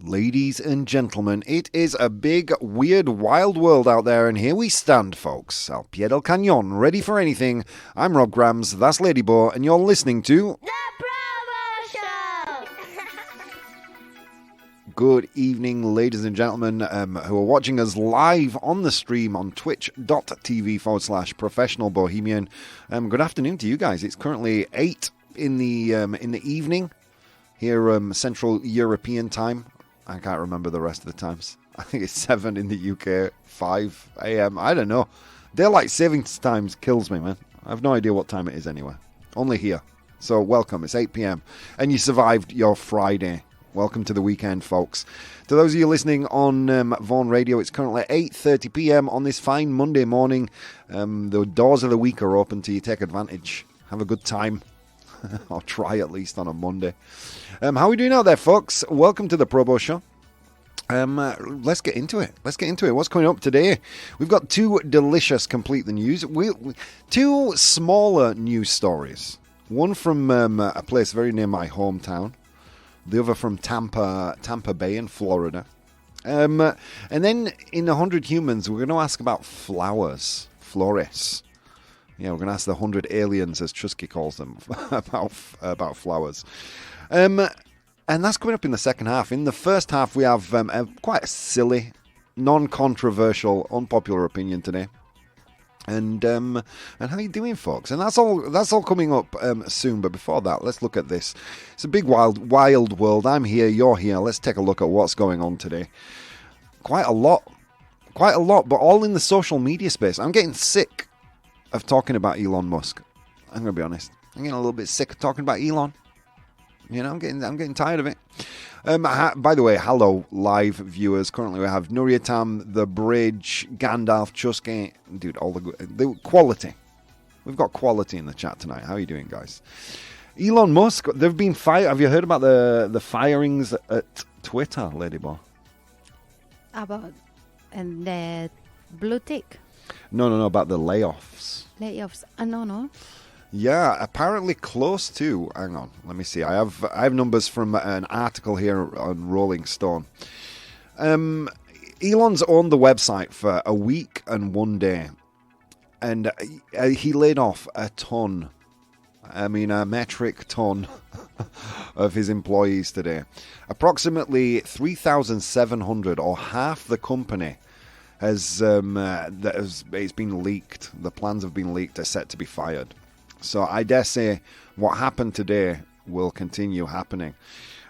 Ladies and gentlemen, it is a big, weird, wild world out there, and here we stand, folks. Al pie del cañón, ready for anything. I'm Rob Grams, that's Ladyboy, and you're listening to... The ProBoh Show! Good evening, ladies and gentlemen who are watching us live on the stream on twitch.tv/professional bohemian. Good afternoon to you guys. It's currently 8 in the evening here, Central European time. I can't remember the rest of the times. I think it's 7 in the UK, 5 a.m. I don't know. Daylight savings times kills me, man. I have no idea what time it is anyway. Only here. So welcome. It's 8 p.m. And you survived your Friday. Welcome to the weekend, folks. To those of you listening on Vaughan Radio, it's currently 8:30 p.m. on this fine Monday morning. The doors of the week are open to you. Take advantage. Have a good time. Or try at least on a Monday. How are we doing out there, folks? Welcome to the ProBoh Show. Let's get into it. What's coming up today? We've got two delicious Complete the News. Two smaller news stories. One from a place very near my hometown. The other from Tampa Bay in Florida. And then in 100 Humans, we're going to ask about flowers. Flores. Yeah, we're going to ask the 100 aliens, as Chusky calls them, about flowers. And that's coming up in the second half. In the first half, we have quite a silly, non-controversial, unpopular opinion today. And how are you doing, folks? And that's all coming up soon. But before that, let's look at this. It's a big, wild world. I'm here, you're here. Let's take a look at what's going on today. Quite a lot, but all in the social media space. I'm getting sick of talking about Elon Musk. I'm going to be honest. I'm getting a little bit sick of talking about Elon. You know, I'm getting tired of it. By the way, hello, live viewers. Currently, we have Nuryatam, The Bridge, Gandalf, Chusky. Dude, all the quality. We've got quality in the chat tonight. How are you doing, guys? Elon Musk, they've been fired. Have you heard about the firings at Twitter, Ladyboy? About and the blue tick. No, about the layoffs. Layoffs. No. Yeah, apparently close to. Hang on, let me see. I have numbers from an article here on Rolling Stone. Elon's owned the website for a week and 1 day, and he laid off a metric ton of his employees today. Approximately 3,700, or half the company, it's been leaked. The plans have been leaked. Are set to be fired. So I dare say what happened today will continue happening.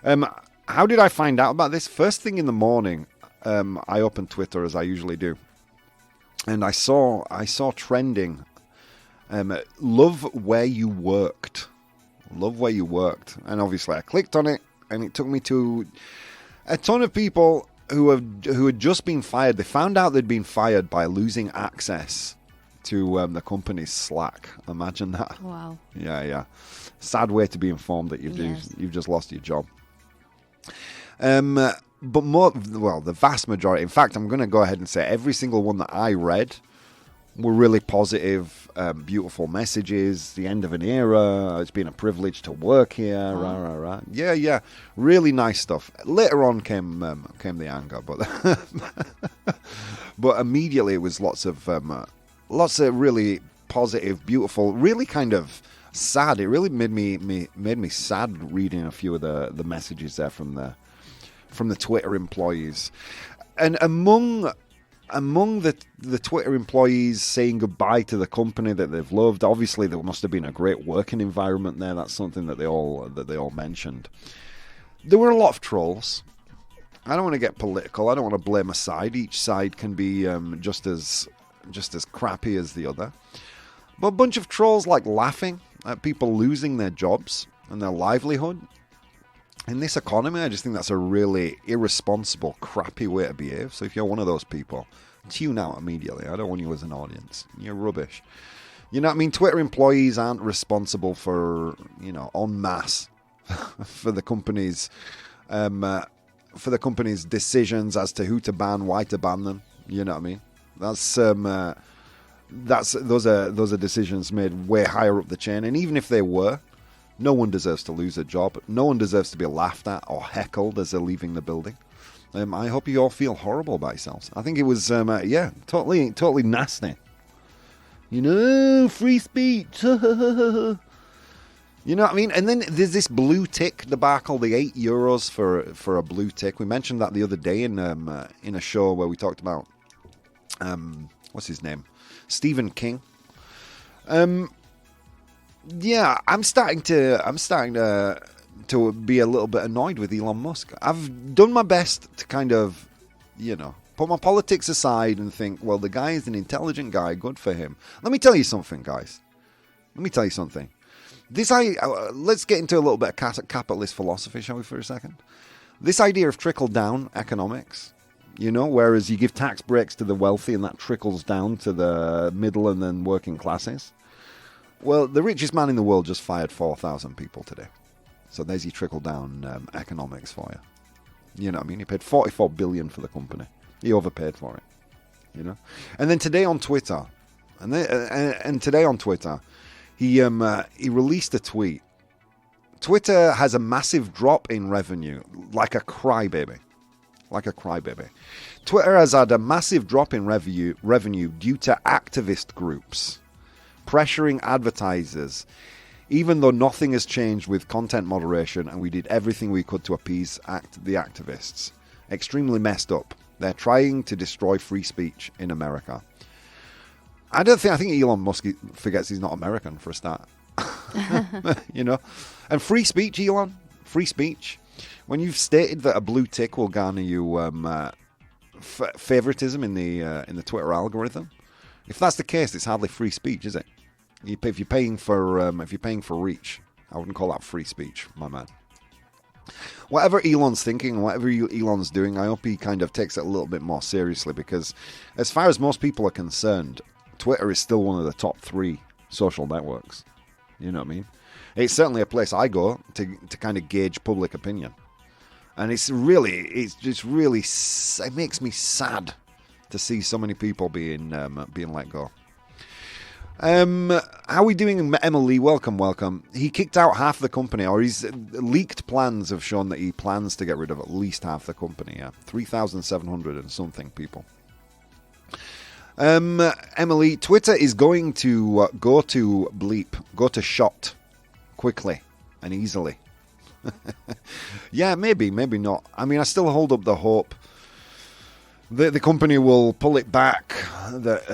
How did I find out about this? First thing in the morning, I opened Twitter as I usually do, and I saw trending. Love where you worked. Love where you worked, and obviously I clicked on it, and it took me to a ton of people who had just been fired. They found out they'd been fired by losing access to the company's Slack. Imagine that. Wow. Yeah. Sad way to be informed that you've just lost your job. But the vast majority, in fact, I'm going to go ahead and say every single one that I read were really positive, beautiful messages, the end of an era, it's been a privilege to work here, rah. Yeah, really nice stuff. Later on came the anger, but immediately it was lots of really positive, beautiful, really kind of sad. It really made me sad reading a few of the messages there from the Twitter employees, and among the Twitter employees saying goodbye to the company that they've loved. Obviously, there must have been a great working environment there. That's something that they all mentioned. There were a lot of trolls. I don't want to get political. I don't want to blame a side. Each side can be just as crappy as the other. But a bunch of trolls laughing at people losing their jobs and their livelihood. In this economy, I just think that's a really irresponsible, crappy way to behave. So if you're one of those people, tune out immediately. I don't want you as an audience. You're rubbish. You know what I mean? Twitter employees aren't responsible for, en masse for the company's decisions as to who to ban, why to ban them. You know what I mean? Those are decisions made way higher up the chain, and even if they were, No one deserves to lose a job. No one deserves to be laughed at or heckled as they're leaving the building. I hope you all feel horrible about yourselves. I think it was, totally nasty. Free speech. You know what I mean? And then there's this blue tick debacle, the €8 for a blue tick. We mentioned that the other day in a show where we talked about what's his name? Stephen King. I'm starting to be a little bit annoyed with Elon Musk. I've done my best to kind of, put my politics aside and think, well, the guy is an intelligent guy, good for him. Let me tell you something, guys. Let's get into a little bit of capitalist philosophy, shall we, for a second? This idea of trickle-down economics, whereas you give tax breaks to the wealthy and that trickles down to the middle and then working classes. Well, the richest man in the world just fired 4,000 people today. So there's your trickle-down economics for you. You know what I mean? He paid $44 billion for the company. He overpaid for it. And then today on Twitter, he released a tweet. Twitter has a massive drop in revenue, like a crybaby. Twitter has had a massive drop in revenue due to activist groups pressuring advertisers, even though nothing has changed with content moderation and we did everything we could to appease the activists. Extremely messed up. They're trying to destroy free speech in America. I think Elon Musk forgets he's not American, for a start. And free speech, Elon, free speech. When you've stated that a blue tick will garner you favoritism in the Twitter algorithm, if that's the case, it's hardly free speech, is it? If you're paying for reach, I wouldn't call that free speech, my man. Whatever Elon's thinking, whatever Elon's doing, I hope he kind of takes it a little bit more seriously, because as far as most people are concerned, Twitter is still one of the top 3 social networks. You know what I mean? It's certainly a place I go to kind of gauge public opinion. And it makes me sad to see so many people being let go. How are we doing, Emily? Welcome. He kicked out half the company, or his leaked plans have shown that he plans to get rid of at least half the company. Yeah, 3,700 and something people. Emily, Twitter is going to go to shot quickly and easily. Yeah, maybe not. I mean, I still hold up the hope that the company will pull it back. That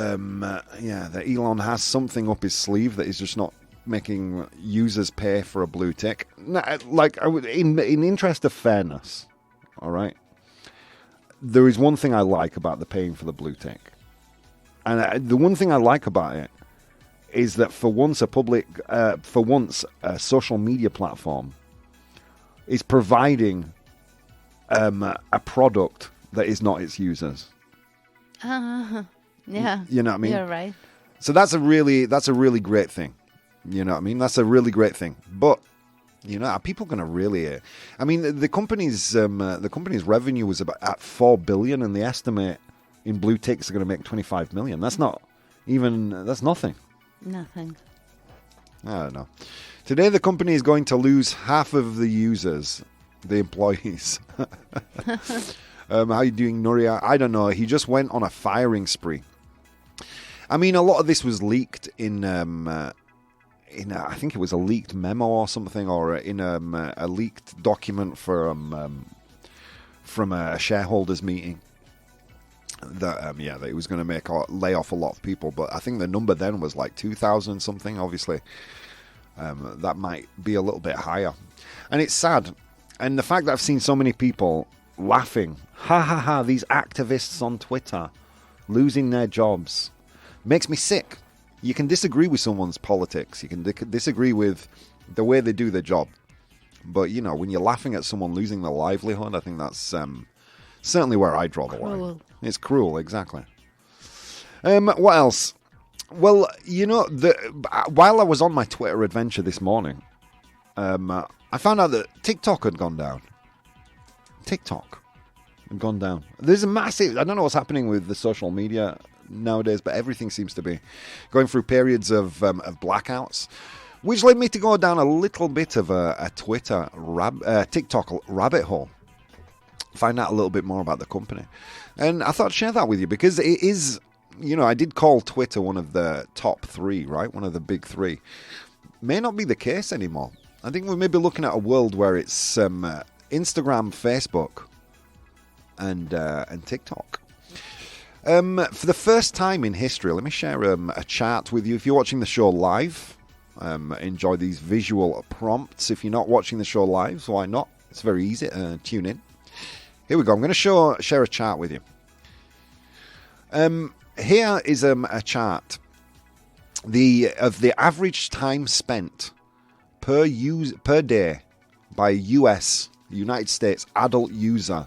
Elon has something up his sleeve that he's just not making users pay for a blue tick. Like, in interest of fairness, all right. There is one thing I like about the paying for the blue tick. And the one thing I like about it is that for once a social media platform is providing a product that is not its users. Yeah. You know what I mean? You're right. So that's a really great thing. You know what I mean? That's a really great thing. But are people going to really? I mean, the company's revenue was at $4 billion, and the estimate in blue ticks are going to make $25 million. That's nothing. Nothing. I don't know. Today, the company is going to lose half of the users, the employees. How are you doing, Nuria? I don't know. He just went on a firing spree. I mean, a lot of this was leaked in I think it was a leaked memo or something, or in a leaked document from a shareholders meeting. That he was going to lay off a lot of people, but I think the number then was like 2,000 something. Obviously, that might be a little bit higher, and it's sad. And the fact that I've seen so many people laughing, ha ha ha, these activists on Twitter losing their jobs, makes me sick. You can disagree with someone's politics, you can disagree with the way they do their job, but when you're laughing at someone losing their livelihood, I think that's certainly where I draw the line. It's cruel, exactly. What else? Well, while I was on my Twitter adventure this morning, I found out that TikTok had gone down. There's a massive... I don't know what's happening with the social media nowadays, but everything seems to be going through periods of blackouts. Which led me to go down a little bit of a TikTok rabbit hole. Find out a little bit more about the company. And I thought I'd share that with you because it is, I did call Twitter one of the top 3, right? One of the big 3. May not be the case anymore. I think we may be looking at a world where it's Instagram, Facebook, and TikTok. For the first time in history, let me share a chart with you. If you're watching the show live, enjoy these visual prompts. If you're not watching the show live, why not? It's very easy. Tune in. Here we go. I'm going to share a chart with you. Here is a chart of the average time spent per day by United States adult user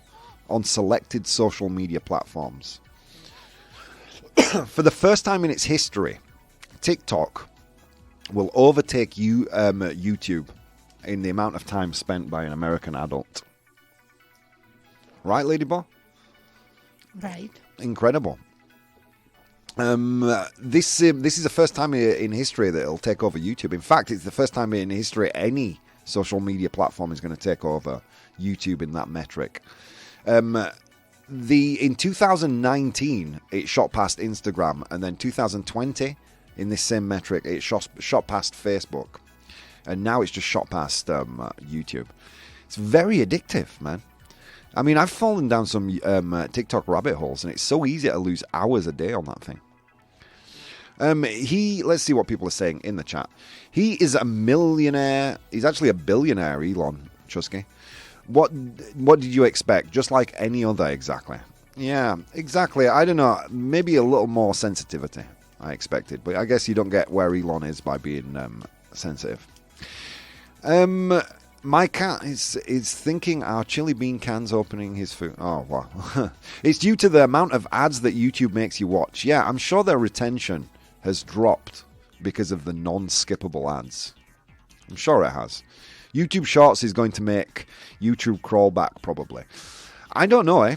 on selected social media platforms. For the first time in its history, TikTok will overtake YouTube in the amount of time spent by an American adult. Right, Ladyball? Right. Incredible. This is the first time in history that it'll take over YouTube. In fact, it's the first time in history any social media platform is going to take over YouTube in that metric. In 2019, it shot past Instagram, and then 2020, in this same metric, it shot past Facebook, and now it's just shot past YouTube. It's very addictive, man. I mean, I've fallen down some TikTok rabbit holes, and it's so easy to lose hours a day on that thing. Let's see what people are saying in the chat. He is a millionaire. He's actually a billionaire, Elon Chusky. What did you expect? Just like any other, exactly. Yeah, exactly. I don't know. Maybe a little more sensitivity, I expected. But I guess you don't get where Elon is by being sensitive. My cat is thinking our chili bean can's opening his food. Oh, wow. It's due to the amount of ads that YouTube makes you watch. Yeah, I'm sure their retention has dropped because of the non-skippable ads. I'm sure it has. YouTube Shorts is going to make YouTube crawl back, probably. I don't know,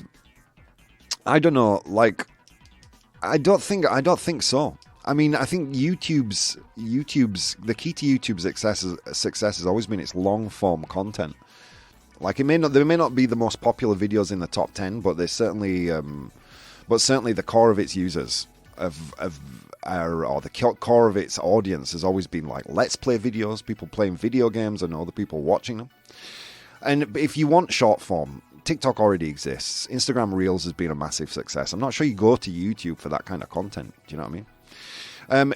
I don't know. Like, I don't think so. I mean, I think YouTube's the key to YouTube's success has always been its long form content. Like, they may not be the most popular videos in the top 10, but they're certainly the core of its users or the core of its audience has always been like let's play videos, people playing video games and other people watching them. And if you want short form, TikTok already exists. Instagram Reels has been a massive success. I'm not sure you go to YouTube for that kind of content. Do you know what I mean?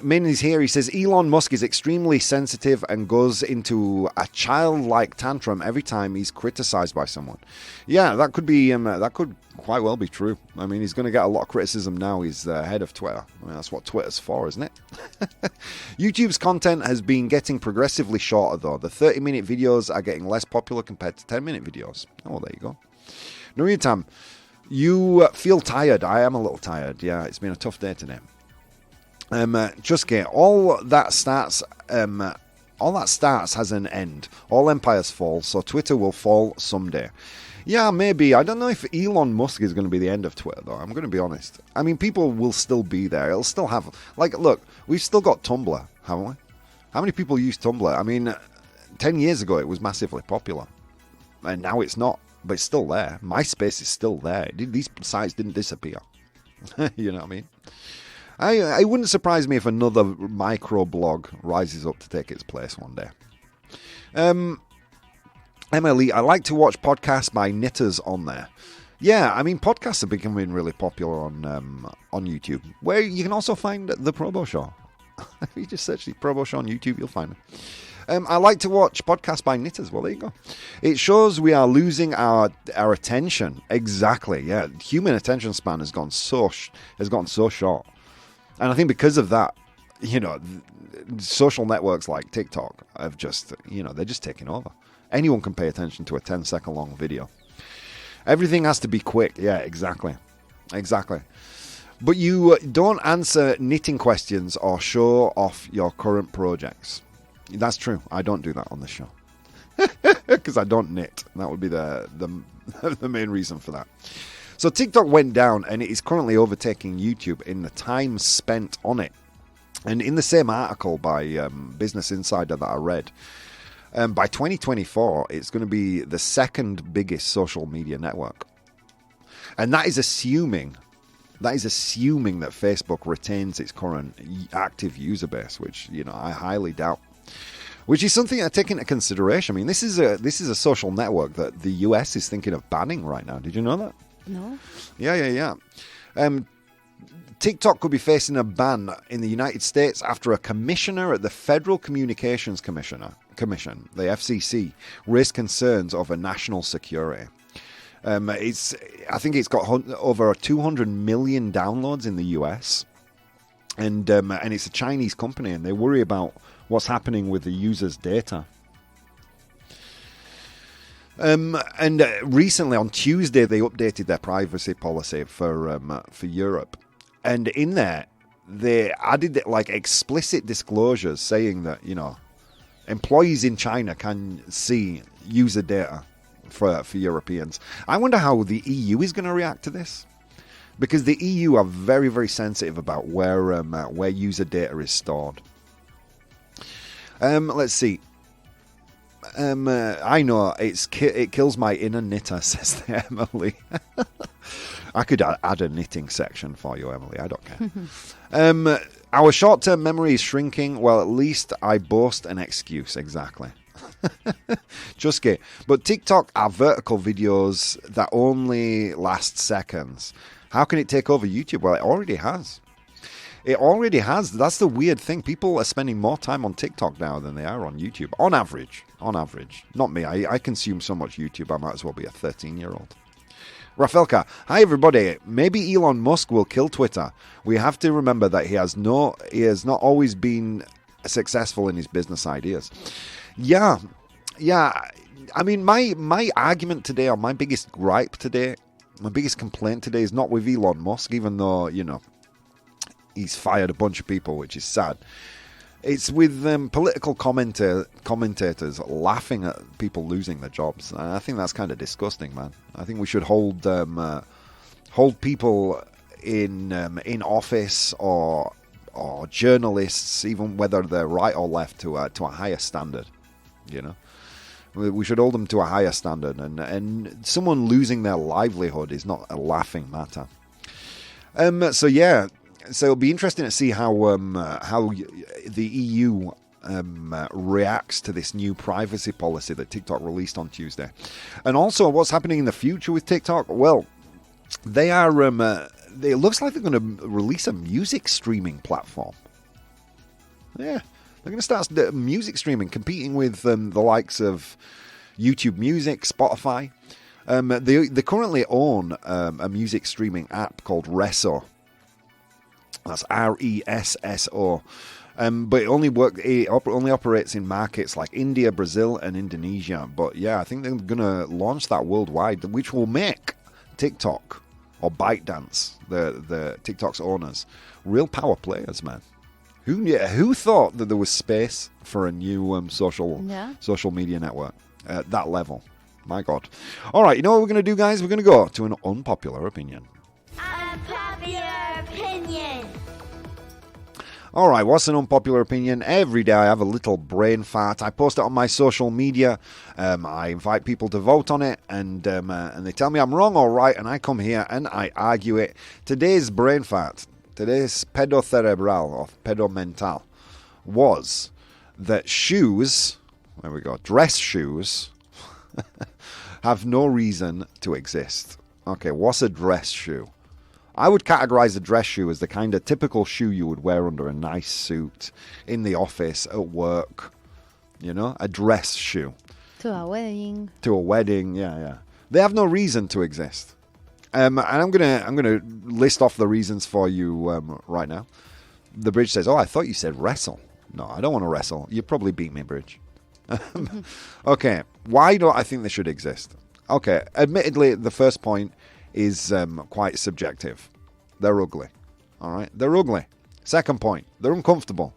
Min is here. He says Elon Musk is extremely sensitive and goes into a childlike tantrum every time he's criticized by someone. Yeah, that could be. That could quite well be true. I mean, he's going to get a lot of criticism now. He's the head of Twitter. I mean, that's what Twitter's for, isn't it? YouTube's content has been getting progressively shorter, though. The 30-minute videos are getting less popular compared to 10-minute videos. Oh, there you go. Nuriatam, you feel tired. I am a little tired. Yeah, it's been a tough day today. Just get all that starts has an end. All empires fall, so Twitter will fall someday. Yeah, maybe. I don't know if Elon Musk is going to be the end of Twitter, though. I'm going to be honest. I mean, people will still be there. It'll still have... Like, look, we've still got Tumblr, haven't we? How many people use Tumblr? I mean, 10 years ago, it was massively popular. And now it's not, but it's still there. MySpace is still there. These sites didn't disappear. You know what I mean? It wouldn't surprise me if another microblog rises up to take its place one day. Emily, I like to watch podcasts by knitters on there. Yeah, I mean, podcasts are becoming really popular on YouTube, where you can also find the ProBoh Show. If you just search the ProBoh Show on YouTube, you'll find it. I like to watch podcasts by knitters. Well, there you go. It shows we are losing our attention. Exactly, yeah. Human attention span has gotten so short. And I think because of that, social networks like TikTok have just, they're just taking over. Anyone can pay attention to a 10-second long video. Everything has to be quick. Yeah, exactly. But you don't answer knitting questions or show off your current projects. That's true. I don't do that on the show. Because I don't knit. That would be the main reason for that. So TikTok went down and it is currently overtaking YouTube in the time spent on it. And in the same article by Business Insider that I read, by 2024, it's going to be the second biggest social media network. And that is assuming that Facebook retains its current active user base, which, I highly doubt. Which is something I take into consideration. I mean, this is a social network that the US is thinking of banning right now. Did you know that? No. Yeah. TikTok could be facing a ban in the United States after a commissioner at the Federal Communications Commission, the FCC, raised concerns over national security. I think it's got over 200 million downloads in the US, and it's a Chinese company, and they worry about what's happening with the users' data. And recently, on Tuesday, they updated their privacy policy for Europe. And in there, they added like explicit disclosures saying that, employees in China can see user data for Europeans. I wonder how the EU is going to react to this. Because the EU are very, very sensitive about where user data is stored. Let's see. I know it kills my inner knitter, says Emily. I could add a knitting section for you, Emily. I don't care. Our short-term memory is shrinking. Well, at least I boast an excuse. Exactly. Just kidding. But TikTok are vertical videos that only last seconds. How can it take over YouTube? Well, it already has. It already has. That's the weird thing. People are spending more time on TikTok now than they are on YouTube. On average. Not me. I consume so much YouTube, I might as well be a 13-year-old. Rafelka, hi everybody. Maybe Elon Musk will kill Twitter. We have to remember that he has not always been successful in his business ideas. Yeah. I mean, my argument today, or my biggest gripe today, my biggest complaint today is not with Elon Musk, even though, he's fired a bunch of people, which is sad. It's with political commentators laughing at people losing their jobs. And I think that's kind of disgusting, man. I think we should hold people in office or journalists, even whether they're right or left, to a higher standard. We should hold them to a higher standard, and someone losing their livelihood is not a laughing matter. So it'll be interesting to see how the EU reacts to this new privacy policy that TikTok released on Tuesday, and also what's happening in the future with TikTok. Well, they are. It looks like they're going to release a music streaming platform. Yeah, they're going to start music streaming, competing with the likes of YouTube Music, Spotify. They currently own a music streaming app called Resso. That's RESSO. But it only operates in markets like India, Brazil, and Indonesia. But yeah, I think they're going to launch that worldwide, which will make TikTok or ByteDance, the TikTok's owners, real power players, man. Who thought that there was space for a new social media network at that level? My God. All right, you know what we're going to do, guys? We're going to go to an unpopular opinion. Unpopular opinion. All right, what's an unpopular opinion? Every day I have a little brain fart. I post it on my social media. I invite people to vote on it, and they tell me I'm wrong or right, and I come here and I argue it. Today's brain fart, today's pedo cerebral or pedo mental, was that shoes, there we go, dress shoes, have no reason to exist. Okay, what's a dress shoe? I would categorize a dress shoe as the kind of typical shoe you would wear under a nice suit, in the office, at work. A dress shoe. To a wedding. Yeah. They have no reason to exist. And I'm gonna list off the reasons for you right now. The Bridge says, "Oh, I thought you said wrestle." No, I don't want to wrestle. You probably beat me, Bridge. Okay, why don't I think they should exist? Okay, admittedly, the first point is quite subjective. They're ugly. All right, they're ugly. Second point, they're uncomfortable.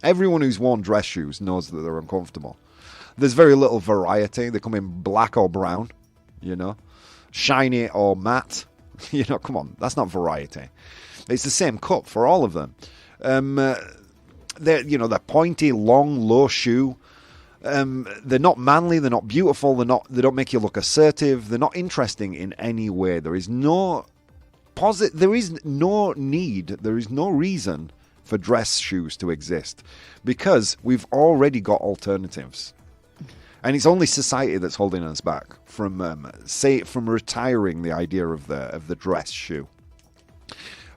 Everyone who's worn dress shoes knows that they're uncomfortable. There's very little variety. They come in black or brown, shiny or matte. Come on, that's not variety. It's the same cut for all of them. they're pointy, long, low shoe. They're not manly. They're not beautiful. They don't make you look assertive. They're not interesting in any way. There is no need. There is no reason for dress shoes to exist because we've already got alternatives. And it's only society that's holding us back from retiring the idea of the dress shoe.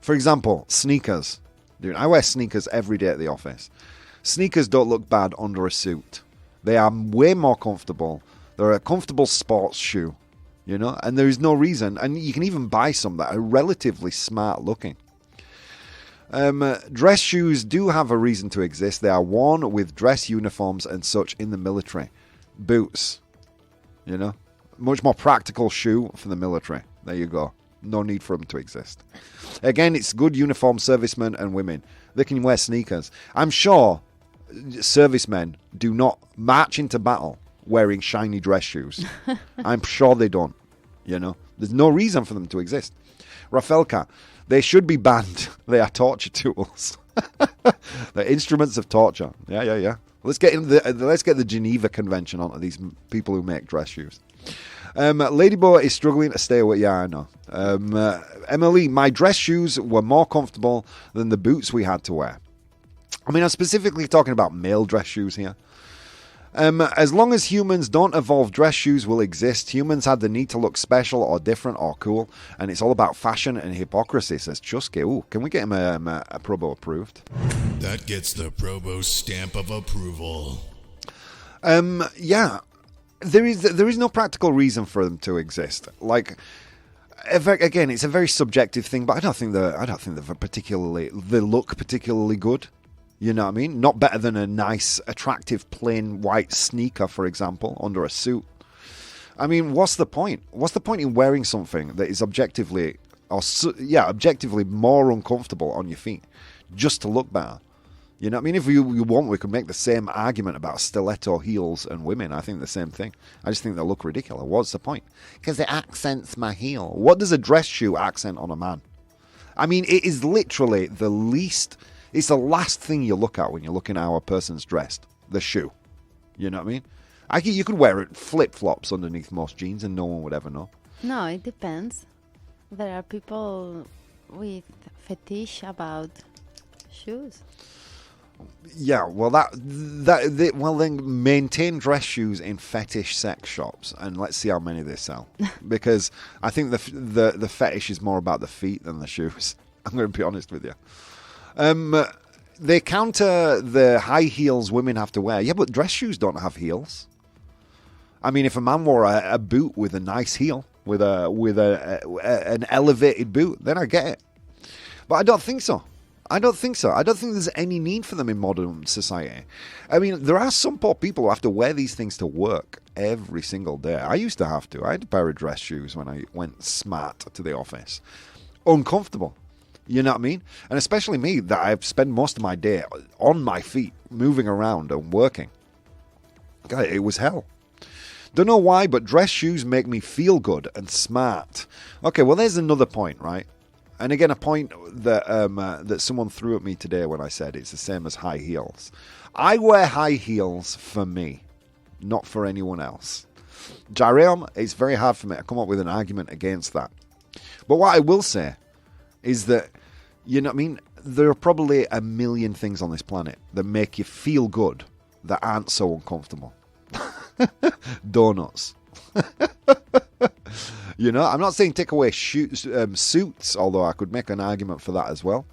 For example, sneakers. Dude, I wear sneakers every day at the office. Sneakers don't look bad under a suit. They are way more comfortable. They're a comfortable sports shoe, and there is no reason. And you can even buy some that are relatively smart looking. Dress shoes do have a reason to exist. They are worn with dress uniforms and such in the military. Boots, much more practical shoe for the military. There you go. No need for them to exist. Again, it's good uniformed servicemen and women. They can wear sneakers. I'm sure servicemen do not march into battle wearing shiny dress shoes. I'm sure they don't. There's no reason for them to exist. Rafelka, they should be banned. They are torture tools. They're instruments of torture. Yeah. Let's get the Geneva Convention onto these people who make dress shoes. Ladybo is struggling to stay away. Yeah, I know. Emily, my dress shoes were more comfortable than the boots we had to wear. I mean, I'm specifically talking about male dress shoes here. As long as humans don't evolve, dress shoes will exist. Humans had the need to look special or different or cool, and it's all about fashion and hypocrisy, says Chuske. Ooh, can we get him a ProBoh approved? That gets the ProBoh stamp of approval. Yeah. There is no practical reason for them to exist. Like, again, it's a very subjective thing, but I don't think they look particularly good. You know what I mean? Not better than a nice, attractive, plain white sneaker, for example, under a suit. I mean, what's the point? What's the point in wearing something that is objectively more uncomfortable on your feet just to look better? You know what I mean? If you want, we could make the same argument about stiletto heels and women. I think the same thing. I just think they look ridiculous. What's the point? Because it accents my heel. What does a dress shoe accent on a man? I mean, it is literally the least... It's the last thing you look at when you're looking at how a person's dressed. The shoe. You know what I mean? You could wear it flip-flops underneath most jeans and no one would ever know. No, it depends. There are people with fetish about shoes. Yeah, well, then maintain dress shoes in fetish sex shops and let's see how many they sell. Because I think the fetish is more about the feet than the shoes. I'm going to be honest with you. They counter the high heels women have to wear. Yeah, but dress shoes don't have heels. I mean, if a man wore a boot with a nice heel, with an elevated boot, then I get it. But I don't think so. I don't think there's any need for them in modern society. I mean, there are some poor people who have to wear these things to work every single day. I used to have to. I had a pair of dress shoes when I went smart to the office. Uncomfortable. You know what I mean? And especially me, that I've spent most of my day on my feet, moving around and working. God, it was hell. Don't know why, but dress shoes make me feel good and smart. Okay, well, there's another point, right? And again, a point that that someone threw at me today when I said it's the same as high heels. I wear high heels for me, not for anyone else. Jerome, it's very hard for me to come up with an argument against that. But what I will say is that, you know what I mean, there are probably a million things on this planet that make you feel good that aren't so uncomfortable. Donuts. You know, I'm not saying take away suits, although I could make an argument for that as well.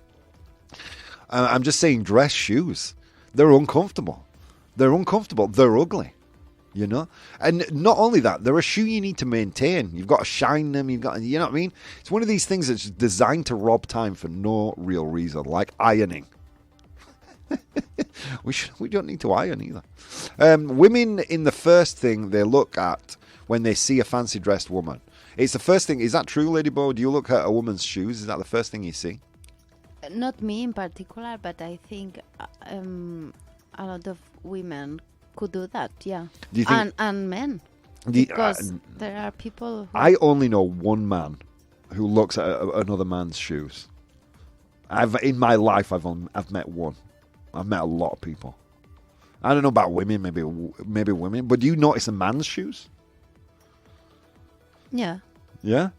I'm just saying dress shoes. They're uncomfortable. They're ugly. You know? And not only that, they're a shoe you need to maintain. You've got to shine them. You know what I mean? It's one of these things that's designed to rob time for no real reason, like ironing. We don't need to iron either. Women in the first thing they look at when they see a fancy dressed woman. It's the first thing. Is that true, Lady Bo? Do you look at a woman's shoes? Is that the first thing you see? Not me in particular, but I think a lot of women could do that, yeah. Do you think, and men. Because there are people who... I only know one man who looks at another man's shoes. In my life, I've met one. I've met a lot of people. I don't know about women, maybe women, but do you notice a man's shoes? Yeah. Yeah?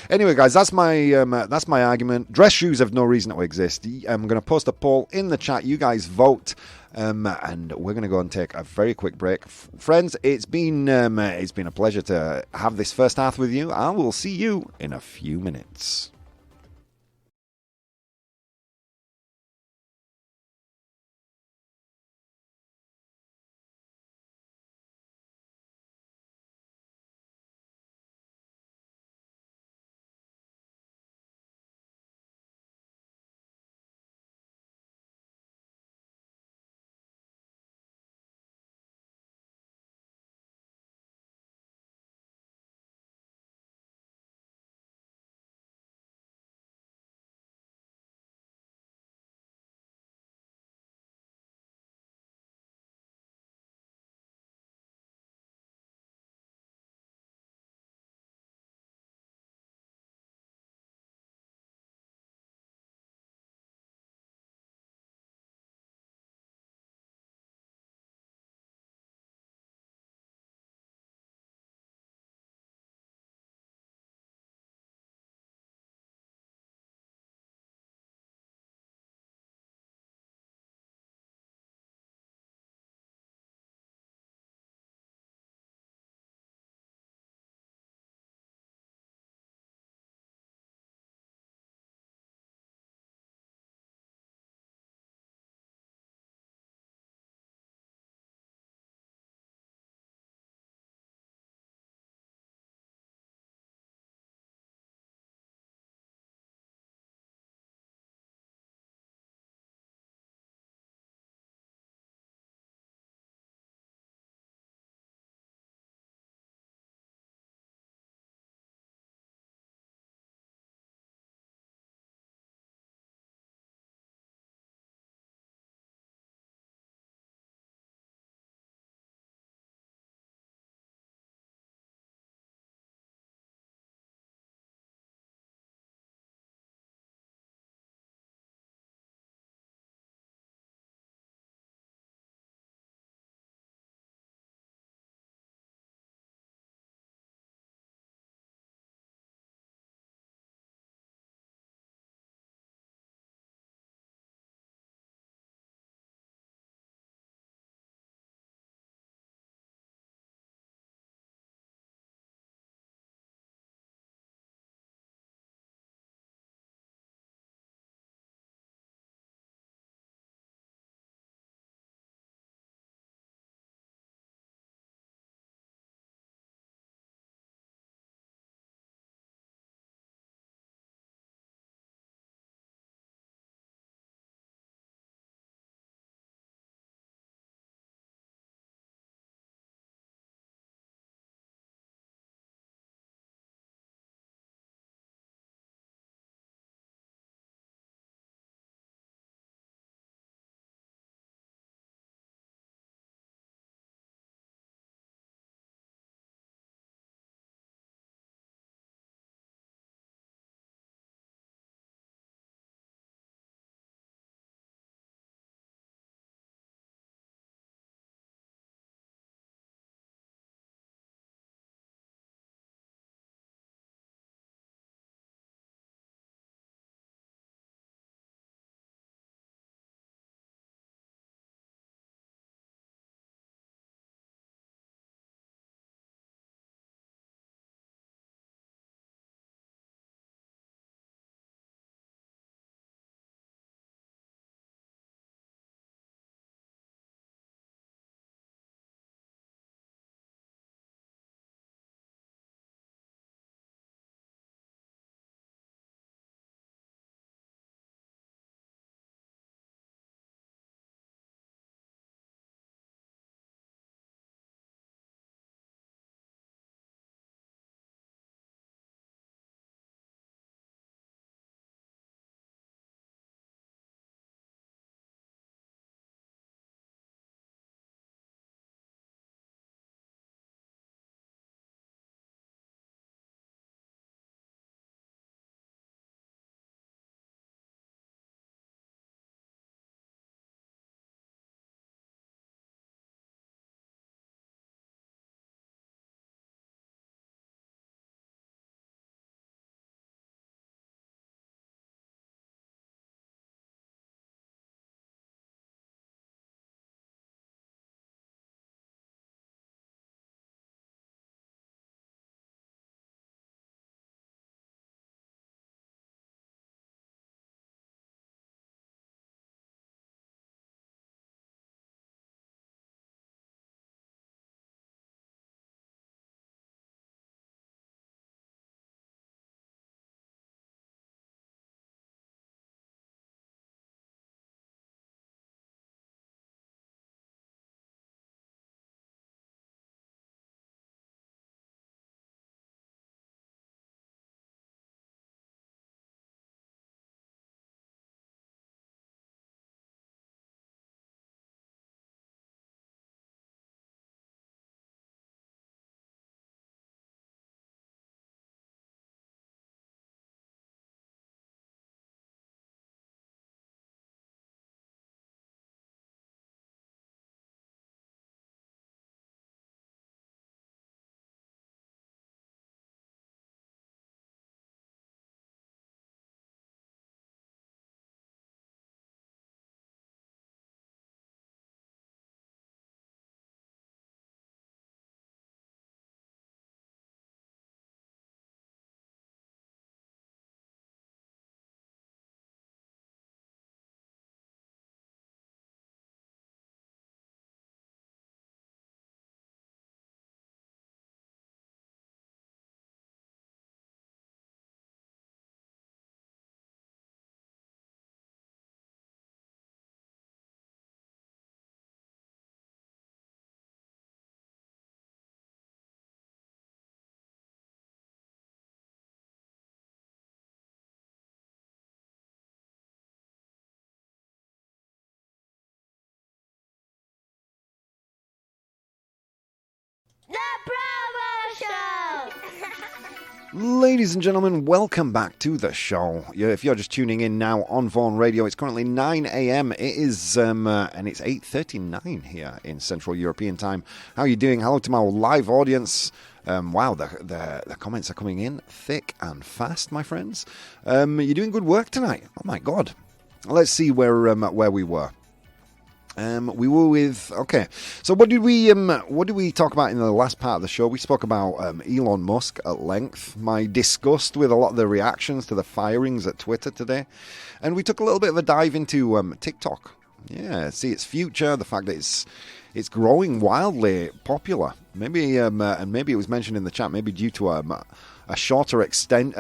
Anyway, guys, that's my argument. Dress shoes have no reason to exist. I'm going to post a poll in the chat. You guys vote, and we're going to go and take a very quick break. Friends, it's been a pleasure to have this first half with you. I will see you in a few minutes. Ladies and gentlemen, welcome back to the show. If you're just tuning in now on Vaughan Radio, it's currently 9 a.m. It is, and it's 8:39 here in Central European time. How are you doing? Hello to my live audience. Wow, the comments are coming in thick and fast, my friends. You're doing good work tonight. Oh my God. Let's see where we were. We were with, okay, so what did we talk about in the last part of the show? We spoke about Elon Musk at length, my disgust with a lot of the reactions to the firings at Twitter today, and we took a little bit of a dive into TikTok. Yeah, see its future, the fact that it's growing wildly popular. Maybe and maybe it was mentioned in the chat, maybe due to a shorter attention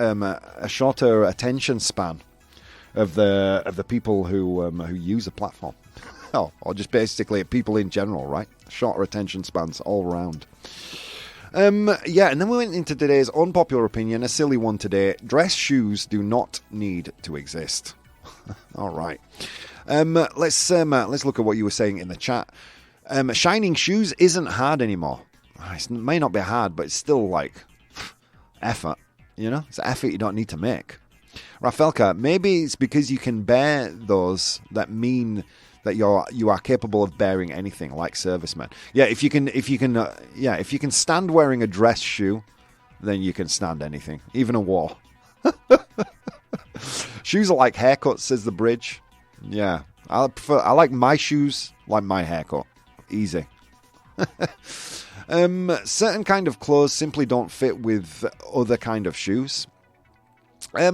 span of the people who use the platform. Oh, or just basically people in general, right? Shorter attention spans all around. Yeah, and then we went into today's unpopular opinion, a silly one today. Dress shoes do not need to exist. All right. Let's look at what you were saying in the chat. Shining shoes isn't hard anymore. It may not be hard, but it's still like effort. You know, it's an effort you don't need to make. Rafelka, maybe it's because you can bear those that mean that you are capable of bearing anything, like servicemen. Yeah, if you can stand wearing a dress shoe, then you can stand anything, even a war. Shoes are like haircuts, says the bridge. Yeah, I like my shoes like my haircut. Easy. Certain kind of clothes simply don't fit with other kind of shoes. I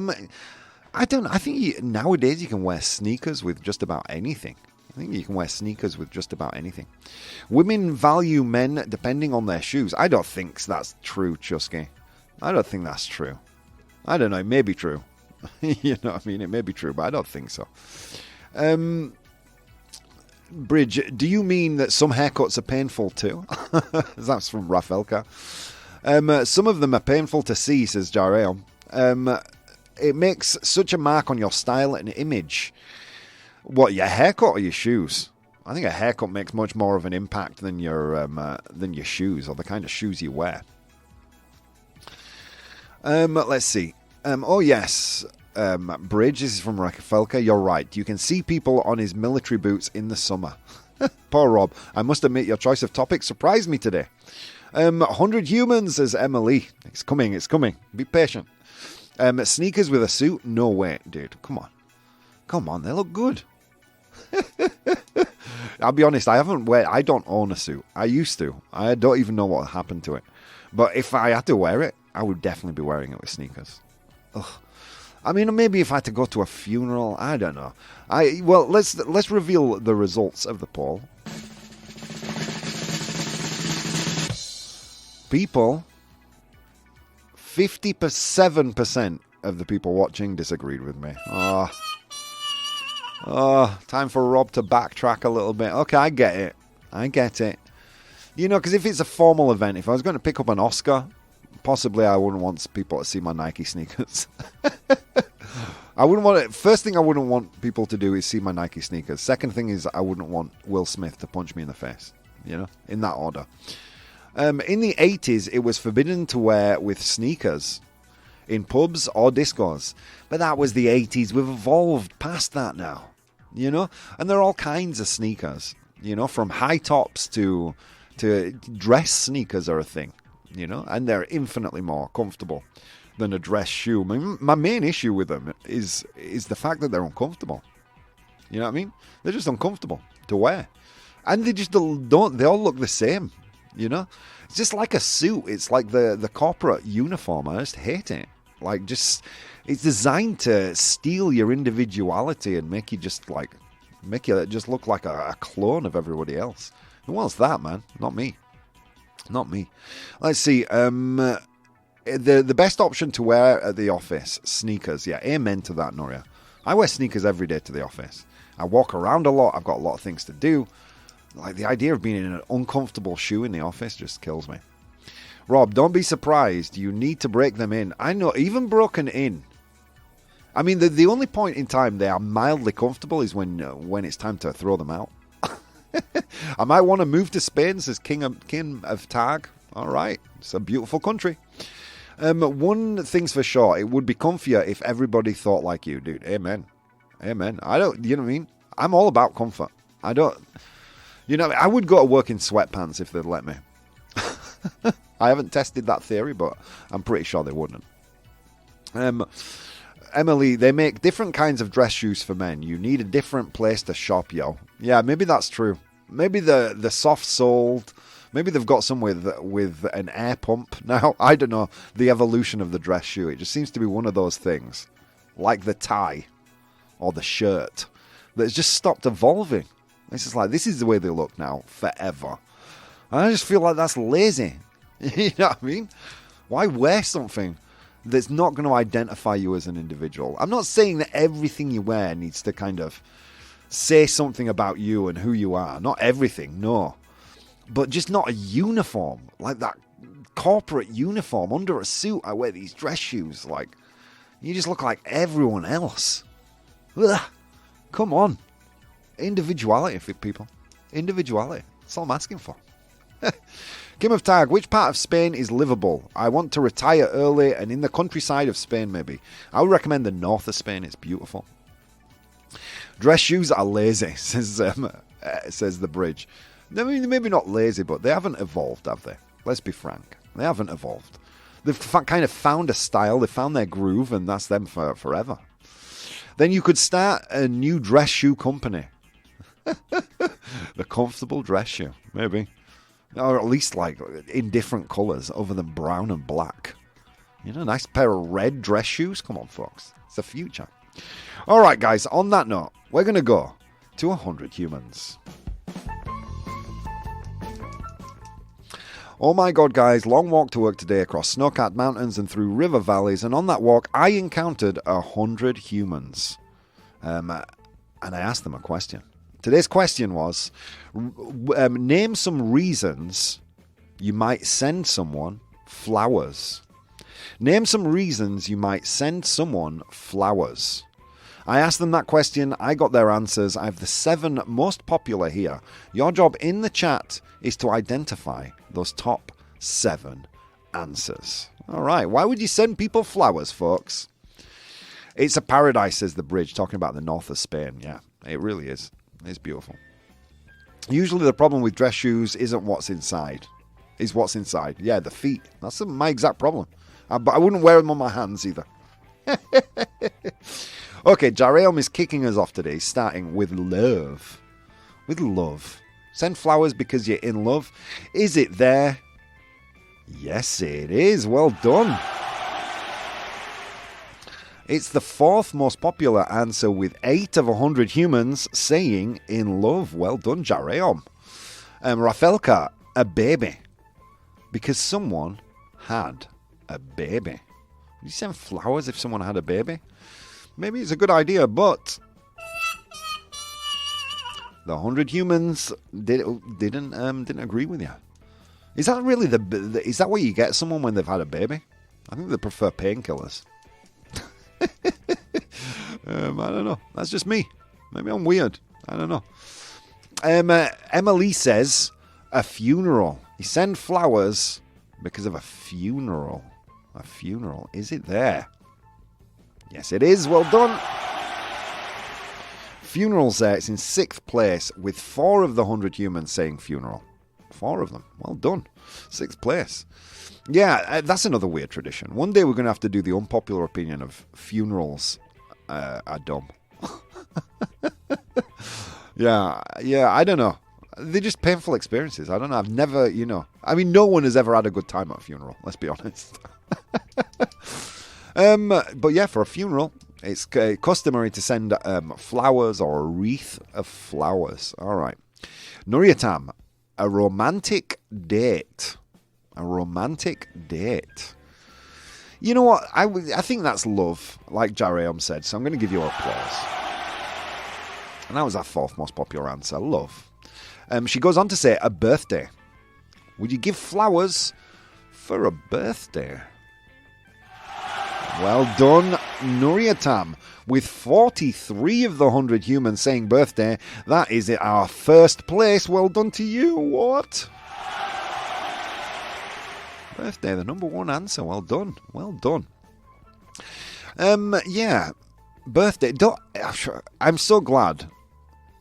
think nowadays you can wear sneakers with just about anything. I think you can wear sneakers with just about anything. Women value men depending on their shoes. I don't think that's true, Chusky. I don't think that's true. I don't know. It may be true. You know what I mean? It may be true, but I don't think so. Bridge, do you mean that some haircuts are painful too? That's from Rafelka. Some of them are painful to see, says Jareo. It makes such a mark on your style and image. What, your haircut or your shoes? I think a haircut makes much more of an impact than your shoes or the kind of shoes you wear. Let's see. Oh yes, Bridge. This is from Rafelka. You're right. You can see people on his military boots in the summer. Poor Rob. I must admit, your choice of topic surprised me today. 100 humans, says Emily. It's coming. It's coming. Be patient. Sneakers with a suit? No way, dude. Come on. They look good. I'll be honest, I don't own a suit. I used to. I don't even know what happened to it. But if I had to wear it, I would definitely be wearing it with sneakers. Ugh. I mean, maybe if I had to go to a funeral, I don't know. Let's reveal the results of the poll. People, 57% of the people watching disagreed with me. Oh, time for Rob to backtrack a little bit. Okay, I get it. You know, because if it's a formal event, if I was going to pick up an Oscar, possibly I wouldn't want people to see my Nike sneakers. First thing I wouldn't want people to do is see my Nike sneakers. Second thing is I wouldn't want Will Smith to punch me in the face. You know, in that order. In the 80s, it was forbidden to wear with sneakers in pubs or discos. But that was the 80s. We've evolved past that now, you know? And there are all kinds of sneakers, you know, from high tops to dress sneakers are a thing, you know? And they're infinitely more comfortable than a dress shoe. My main issue with them is the fact that they're uncomfortable. You know what I mean? They're just uncomfortable to wear. And they just don't, they all look the same, you know? It's just like a suit. It's like the corporate uniform. I just hate it. Like, just, it's designed to steal your individuality and make you just look like a clone of everybody else. Who wants that, man? Not me. Let's see. The best option to wear at the office, sneakers. Yeah, amen to that, Noria. I wear sneakers every day to the office. I walk around a lot. I've got a lot of things to do. Like, the idea of being in an uncomfortable shoe in the office just kills me. Rob, don't be surprised. You need to break them in. I know, even broken in. I mean, the only point in time they are mildly comfortable is when it's time to throw them out. I might want to move to Spain, says King of Tag. All right. It's a beautiful country. One thing's for sure, it would be comfier if everybody thought like you, dude. Amen. Amen. You know what I mean? I'm all about comfort. I would go to work in sweatpants if they'd let me. I haven't tested that theory, but I'm pretty sure they wouldn't. Emily, they make different kinds of dress shoes for men. You need a different place to shop, yo. Yeah, maybe that's true. Maybe the soft-soled. Maybe they've got some with an air pump now. I don't know. The evolution of the dress shoe. It just seems to be one of those things, like the tie or the shirt, that's just stopped evolving. It's just like, this is the way they look now forever. And I just feel like that's lazy. You know what I mean? Why wear something that's not going to identify you as an individual? I'm not saying that everything you wear needs to kind of say something about you and who you are. Not everything, no. But just not a uniform. Like that corporate uniform under a suit. I wear these dress shoes. Like, you just look like everyone else. Ugh. Come on. Individuality for people. Individuality. That's all I'm asking for. Kim of Tag, which part of Spain is livable? I want to retire early and in the countryside of Spain, maybe. I would recommend the north of Spain. It's beautiful. Dress shoes are lazy, says the bridge. I mean, maybe not lazy, but they haven't evolved, have they? Let's be frank. They haven't evolved. They've kind of found a style. They found their groove, and that's them for forever. Then you could start a new dress shoe company. The comfortable dress shoe, maybe. Or at least like in different colours other than brown and black. You know, a nice pair of red dress shoes. Come on, folks. It's the future. All right, guys, on that note, we're going to go to 100 humans. Oh my God, guys, long walk to work today across snow-capped mountains and through river valleys. And on that walk, I encountered 100 humans. And I asked them a question. Today's question was, name some reasons you might send someone flowers. Name some reasons you might send someone flowers. I asked them that question. I got their answers. I have the 7 most popular here. Your job in the chat is to identify those top 7 answers. All right. Why would you send people flowers, folks? It's a paradise, says the bridge, talking about the north of Spain. Yeah, it really is. It's beautiful. Usually the problem with dress shoes isn't what's inside. It's what's inside. Yeah, the feet. That's my exact problem. But I wouldn't wear them on my hands either. Okay, Jareom is kicking us off today, starting with love. With love. Send flowers because you're in love. Is it there? Yes, it is. Well done. It's the 4th most popular answer with 8 of 100 humans saying in love. Well done, Jareom. Rafelka, a baby. Because someone had a baby. Would you send flowers if someone had a baby? Maybe it's a good idea, but the 100 humans didn't agree with you. Is that really is that what you get someone when they've had a baby? I think they prefer painkillers. I don't know. That's just me. Maybe I'm weird. I don't know. Emily says a funeral. You send flowers because of a funeral. A funeral. Is it there? Yes, it is. Well done. Funerals there. It's in 6th place with 4 of the 100 humans saying funeral. 4 of them. Well done. 6th place. Yeah, that's another weird tradition. One day we're going to have to do the unpopular opinion of funerals are dumb. Yeah, I don't know. They're just painful experiences. I don't know. I've never, I mean, no one has ever had a good time at a funeral. Let's be honest. But yeah, for a funeral, it's customary to send flowers or a wreath of flowers. All right. Nuriatam, a romantic date. A romantic date. You know what? I think that's love, like Jareom said. So I'm going to give you applause. And that was our 4th most popular answer. Love. She goes on to say a birthday. Would you give flowers for a birthday? Well done, Nuriatam. With 43 of the 100 humans saying birthday, that is our 1st place. Well done to you. What? Birthday, the number one answer. Well done. Well done. Yeah. Birthday. I'm so glad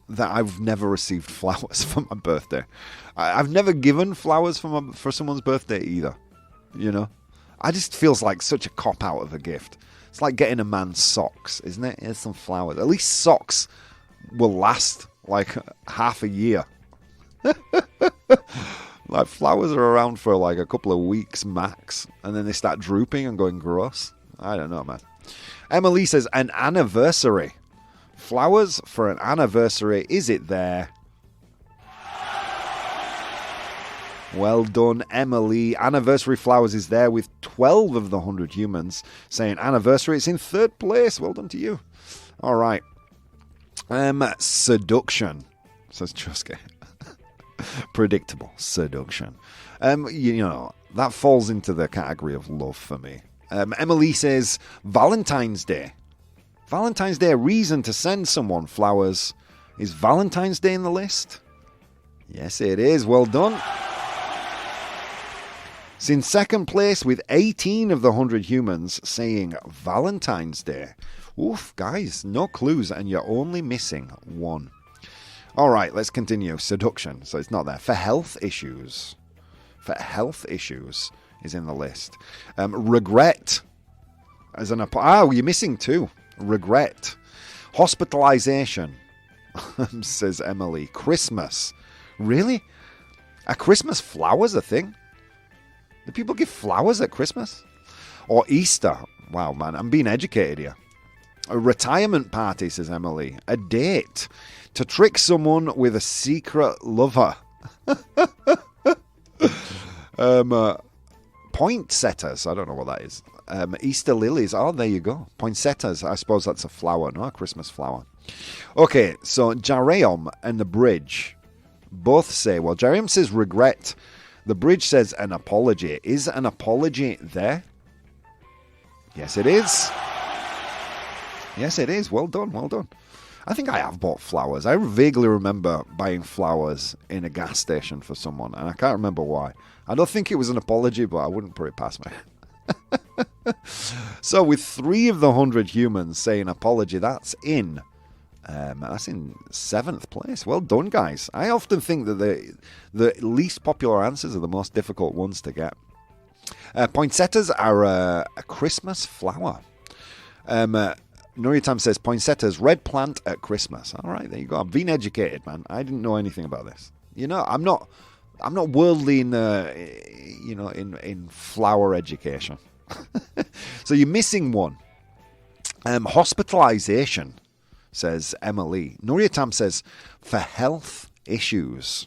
that I've never received flowers for my birthday. I've never given flowers for someone's birthday either. You know? I just feels like such a cop-out of a gift. It's like getting a man socks, isn't it? Here's some flowers. At least socks will last like half a year. Like flowers are around for like a couple of weeks max, and then they start drooping and going gross. I don't know, man. Emily says, an anniversary. Flowers for an anniversary. Is it there? Well done, Emily. Anniversary flowers is there with 12 of the 100 humans saying anniversary. It's in third place. Well done to you. All right. Seduction, says Chusky. Predictable seduction. You know, that falls into the category of love for me. Emily says Valentine's Day. Valentine's Day, a reason to send someone flowers. Is Valentine's Day in the list? Yes, it is. Well done. It's in second place with 18 of the 100 humans saying Valentine's Day. Oof, guys, no clues, and you're only missing one. All right, let's continue. Seduction, so it's not there. For health issues. For health issues is in the list. Regret. As an you're missing two. Regret. Hospitalization, says Emily. Christmas. Really? Are Christmas flowers a thing? Do people give flowers at Christmas? Or Easter? Wow, man, I'm being educated here. A retirement party, says Emily. A date. To trick someone with a secret lover. Poinsettias. I don't know what that is. Easter lilies. Oh, there you go. Poinsettias. I suppose that's a flower, no? A Christmas flower. Okay, so Jareum and the bridge both say, well, Jareum says regret. The bridge says an apology. Is an apology there? Yes, it is. Yes, it is. Well done, well done. I think I have bought flowers. I vaguely remember buying flowers in a gas station for someone, and I can't remember why. I don't think it was an apology, but I wouldn't put it past me. So with 3 of the 100 humans saying apology, that's in seventh place. Well done, guys. I often think that the least popular answers are the most difficult ones to get. Poinsettias are a Christmas flower. Nuriatam says poinsettias, red plant at Christmas. All right, there you go. I'm being educated, man. I didn't know anything about this. You know, I'm not worldly in in flower education. So you're missing one. Hospitalization, says Emily. Nuriatam says for health issues.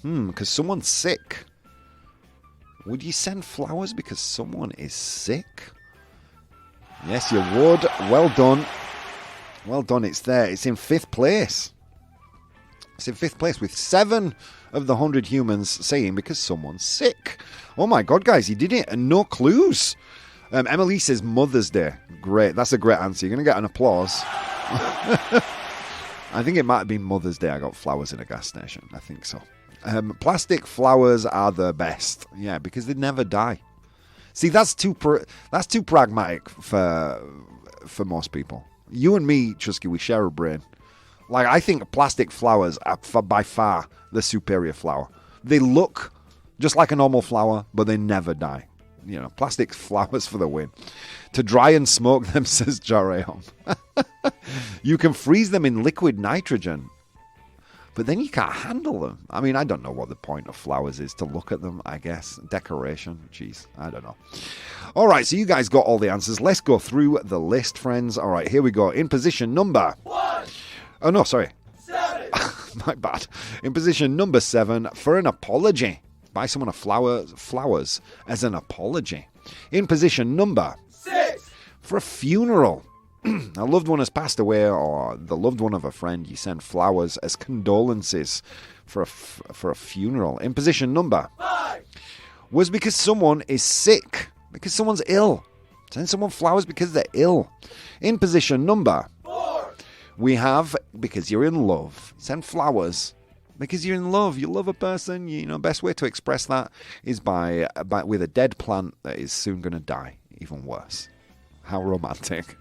Because someone's sick. Would you send flowers because someone is sick? Yes, you would. Well done. Well done. It's there. It's in 5th place. It's in 5th place with 7 of the 100 humans saying because someone's sick. Oh my God, guys, you did it. And no clues. Emily says Mother's Day. Great. That's a great answer. You're going to get an applause. I think it might have been Mother's Day I got flowers in a gas station. I think so. Plastic flowers are the best. Yeah, because they never die. See, that's too pragmatic for most people. You and me, Chusky, we share a brain. Like, I think plastic flowers are by far the superior flower. They look just like a normal flower, but they never die. You know, plastic flowers for the win. To dry and smoke them, says Jareon. You can freeze them in liquid nitrogen, but then you can't handle them. I mean, I don't know what the point of flowers is. To look at them, I guess. Decoration. Jeez, I don't know. All right, so you guys got all the answers. Let's go through the list, friends. All right, here we go. In position number 1. Oh, no, sorry. 7. My bad. In position number 7, for an apology. Buy someone flowers as an apology. In position number 6, for a funeral. A loved one has passed away, or the loved one of a friend, you send flowers as condolences for a funeral. In position number 5 was because someone is sick, because someone's ill. Send someone flowers because they're ill. In position number 4, we have because you're in love. Send flowers Because you're in love. You love a person. You know, best way to express that is by with a dead plant that is soon going to die. Even worse. How romantic.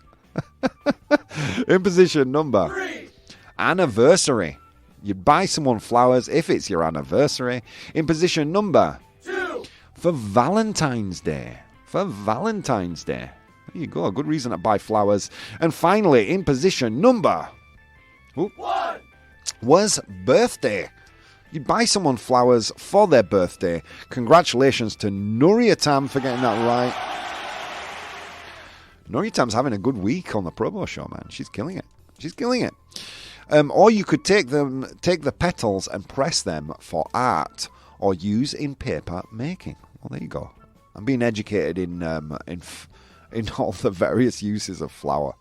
In position number 3. Anniversary. You buy someone flowers if it's your anniversary. In position number 2. For Valentine's Day. For Valentine's Day. There you go. A good reason to buy flowers. And finally, in position number 1. Was birthday. You buy someone flowers for their birthday. Congratulations to Nuriatam for getting that right. Nuriatam's having a good week on the ProBoh Show, man. She's killing it. She's killing it. Or you could take the petals and press them for art, or use in paper making. Well, there you go. I'm being educated in all the various uses of flower.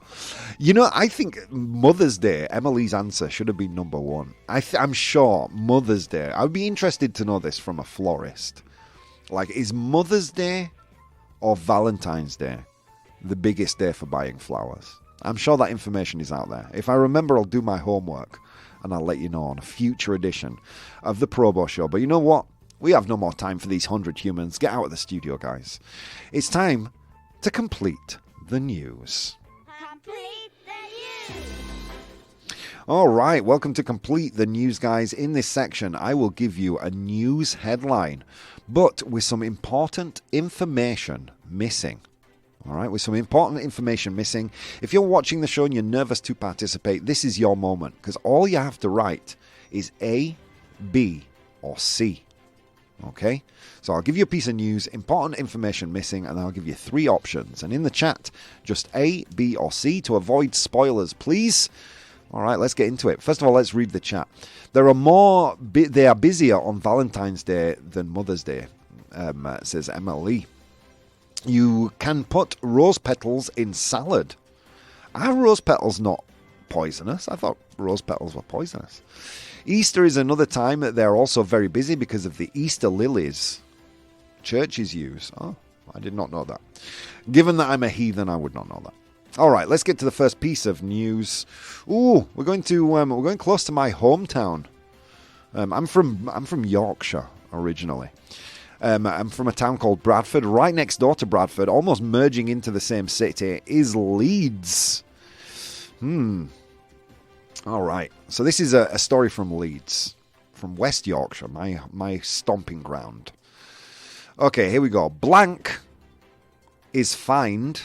You know, I think Mother's Day, Emily's answer, should have been number 1. I'm sure Mother's Day. I would be interested to know this from a florist. Like, is Mother's Day or Valentine's Day the biggest day for buying flowers? I'm sure that information is out there. If I remember, I'll do my homework and I'll let you know on a future edition of the ProBoh Show. But you know what? We have no more time for these 100 humans. Get out of the studio, guys. It's time to complete the news. Complete the news. All right, welcome to Complete the News, guys. In this section, I will give you a news headline, but with some important information missing. All right, with some important information missing. If you're watching the show and you're nervous to participate, this is your moment, because all you have to write is A, B, or C. Okay, so I'll give you a piece of news, important information missing, and I'll give you 3 options. And in the chat, just A, B, or C to avoid spoilers, please. All right, let's get into it. First of all, let's read the chat. They are busier on Valentine's Day than Mother's Day, says Emily. You can put rose petals in salad. Are rose petals not poisonous? I thought rose petals were poisonous. Easter is another time that they're also very busy because of the Easter lilies churches use. Oh, I did not know that. Given that I'm a heathen, I would not know that. All right, let's get to the first piece of news. Ooh, we're going close to my hometown. I'm from Yorkshire originally. I'm from a town called Bradford. Right next door to Bradford, almost merging into the same city, is Leeds. All right. So this is a story from Leeds, from West Yorkshire, my stomping ground. Okay, here we go. Blank is fined.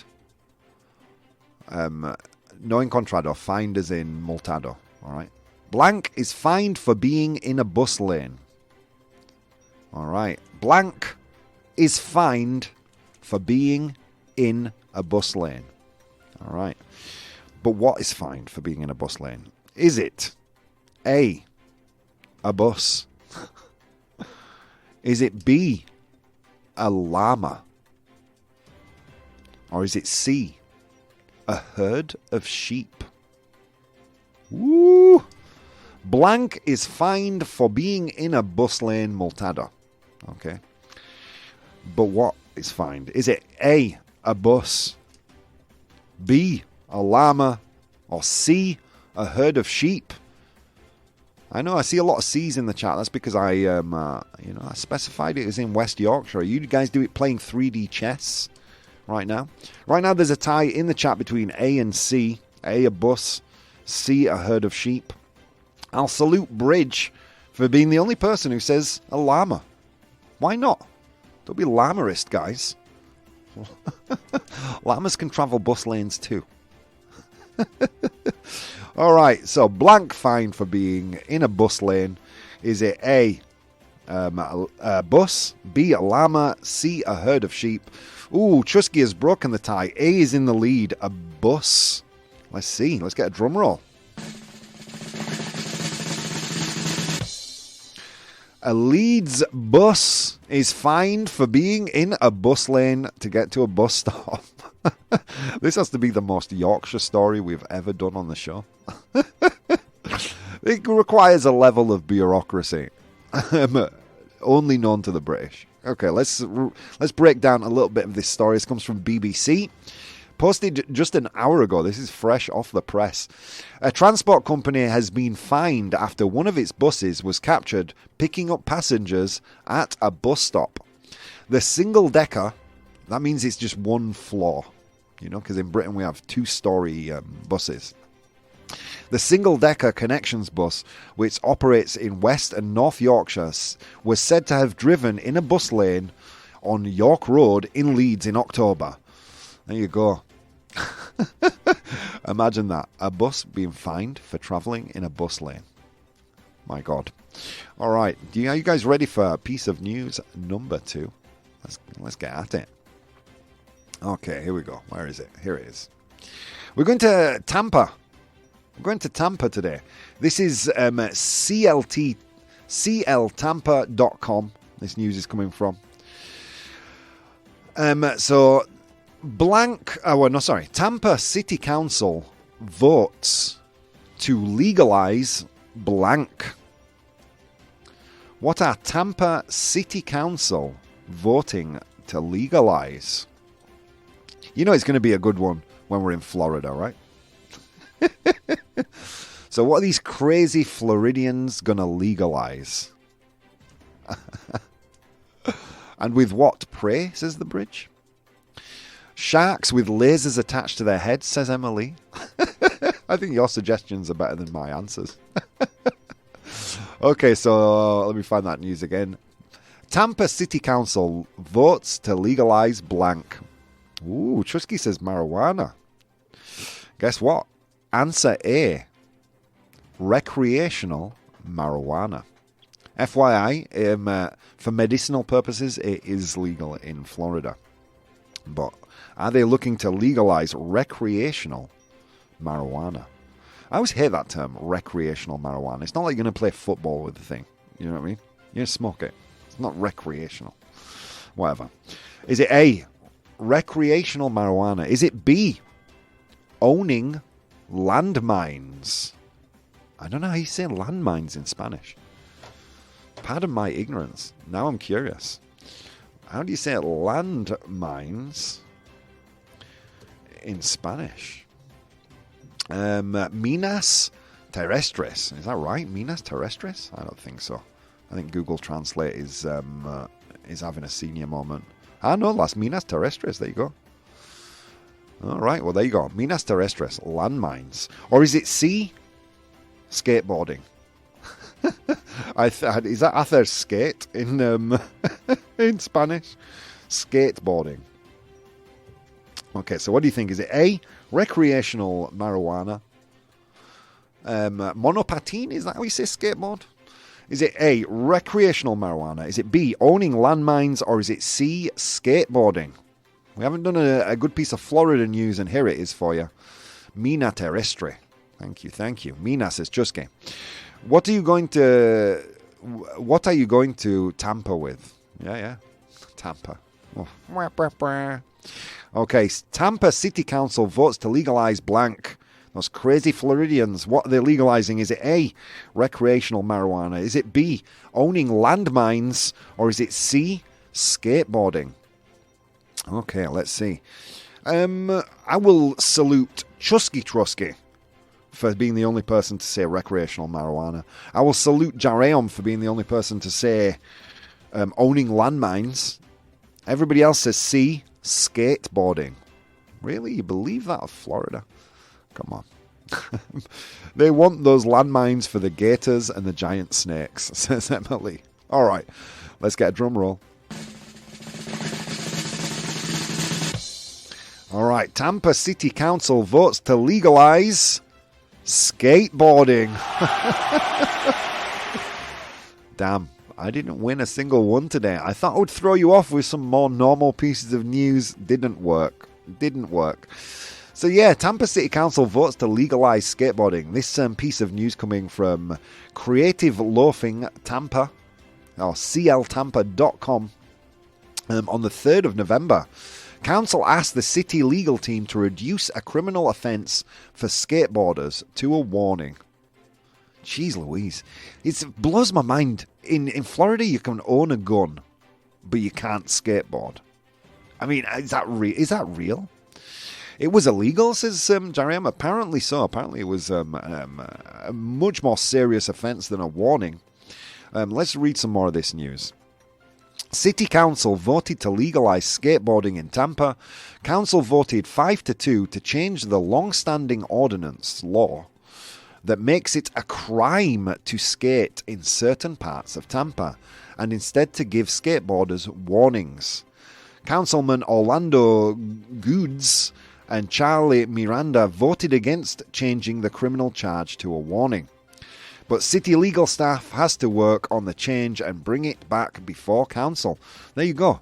No incontrado. Fined as in multado. All right. Blank is fined for being in a bus lane. All right. Blank is fined for being in a bus lane. All right. But what is fined for being in a bus lane? Is it A, a bus? Is it B, a llama? Or is it C, a herd of sheep? Woo! Blank is fined for being in a bus lane multada. Okay. But what is fined? Is it A, a bus, B, a llama, or C, a herd of sheep? I know I see a lot of C's in the chat. That's because I specified it as in West Yorkshire. You guys do it playing 3D chess right now. Right now there's a tie in the chat between A and C. A, a bus, C, a herd of sheep. I'll salute Bridge for being the only person who says a llama. Why not? Don't be llamarist, guys. Llamas can travel bus lanes too. All right, so blank fine for being in a bus lane. Is it A, a bus, B, a llama, C, a herd of sheep? Ooh, Trusky has broken the tie. A is in the lead, a bus. Let's see. Let's get a drum roll. A Leeds bus is fined for being in a bus lane to get to a bus stop. This has to be the most Yorkshire story we've ever done on the show. It requires a level of bureaucracy only known to the British. Okay, let's break down a little bit of this story. This comes from BBC. Posted just an hour ago. This is fresh off the press. A transport company has been fined after one of its buses was captured picking up passengers at a bus stop. The single-decker, that means it's just one floor, because in Britain we have two-story buses. The single-decker connections bus, which operates in West and North Yorkshire, was said to have driven in a bus lane on York Road in Leeds in October. There you go. Imagine that. A bus being fined for travelling in a bus lane. My God. All right. Are you guys ready for a piece of news number 2? Let's get at it. Okay, here we go. Where is it? Here it is. We're going to Tampa. We're going to Tampa today. This is CLTampa.com. This news is coming from. Tampa City Council votes to legalize blank. What are Tampa City Council voting to legalize? It's going to be a good one when we're in Florida, right? So what are these crazy Floridians going to legalize? And with what, pray, says the bridge? Sharks with lasers attached to their heads, says Emily. I think your suggestions are better than my answers. Okay, so let me find that news again. Tampa City Council votes to legalize blank. Ooh, Trusky says marijuana. Guess what? Answer A. Recreational marijuana. FYI, for medicinal purposes, it is legal in Florida. But are they looking to legalize recreational marijuana? I always hate that term, recreational marijuana. It's not like you're going to play football with the thing. You know what I mean? You're going to smoke it. It's not recreational. Whatever. Is it A, recreational marijuana? Is it B, owning landmines? I don't know how you say landmines in Spanish. Pardon my ignorance. Now I'm curious. How do you say landmines in Spanish? Minas terrestres. Is that right? Minas terrestres? I don't think so. I think Google Translate is having a senior moment. No, that's Minas terrestres. There you go. All right, well, there you go. Minas terrestres, landmines. Or is it C, skateboarding? Is that hacer skate in in Spanish? Skateboarding. Okay, so what do you think? Is it A, recreational marijuana? Monopatin, is that how you say skateboard? Is it A, recreational marijuana? Is it B, owning landmines? Or is it C, skateboarding? We haven't done a good piece of Florida news, and here it is for you. Mina terrestre. Thank you. Mina says, Chuske. What are you going to Tampa with? Yeah. Tampa. Oh. Okay, Tampa City Council votes to legalize blank. Those crazy Floridians, what are they legalizing? Is it A, recreational marijuana? Is it B, owning landmines? Or is it C, skateboarding? Okay, let's see. I will salute Chusky Trusky for being the only person to say recreational marijuana. I will salute Jareum for being the only person to say owning landmines. Everybody else says C, skateboarding. Really? You believe that of Florida? Come on. They want those landmines for the gators and the giant snakes, says Emily. All right, let's get a drum roll. All right, Tampa City Council votes to legalize skateboarding. Damn, I didn't win a single one today. I thought I would throw you off with some more normal pieces of news. Didn't work. So yeah, Tampa City Council votes to legalize skateboarding. This piece of news coming from Creative Loafing Tampa, or CLTampa.com, on the 3rd of November. Council asked the city legal team to reduce a criminal offence for skateboarders to a warning. Jeez Louise. It blows my mind. In Florida, you can own a gun, but you can't skateboard. I mean, is that real? It was illegal, says Jariam. Apparently so. Apparently it was a much more serious offence than a warning. Let's read some more of this news. City Council voted to legalise skateboarding in Tampa. Council voted 5-2 to change the long-standing ordinance law that makes it a crime to skate in certain parts of Tampa, and instead to give skateboarders warnings. Councilman Orlando Goods and Charlie Miranda voted against changing the criminal charge to a warning. But city legal staff has to work on the change and bring it back before council. There you go.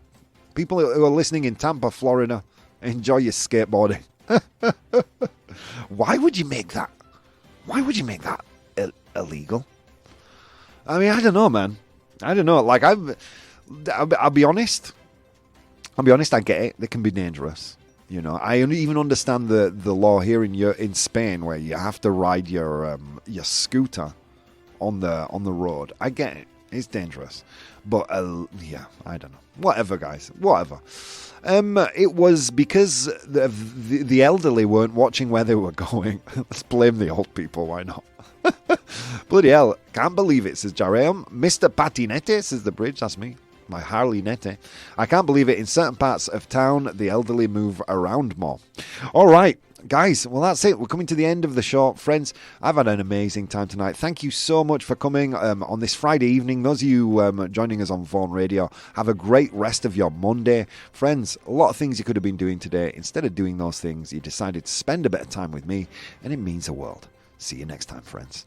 People who are listening in Tampa, Florida, enjoy your skateboarding. Why would you make that? Why would you make that illegal? I mean, I don't know, man. I don't know. Like, I'll be honest. I get it. They can be dangerous. You know, I even understand the law here in Spain where you have to ride your scooter on the road. I get it. It's dangerous. But, yeah, I don't know. Whatever, guys. Whatever. It was because the elderly weren't watching where they were going. Let's blame the old people. Why not? Bloody hell. Can't believe it, says Jareum. Mr. Patinete, says the bridge. That's me. My Harley Nete. I can't believe it. In certain parts of town, the elderly move around more. All right, guys. Well, that's it. We're coming to the end of the show. Friends, I've had an amazing time tonight. Thank you so much for coming on this Friday evening. Those of you joining us on Vaughan Radio, have a great rest of your Monday. Friends, a lot of things you could have been doing today. Instead of doing those things, you decided to spend a bit of time with me, and it means the world. See you next time, friends.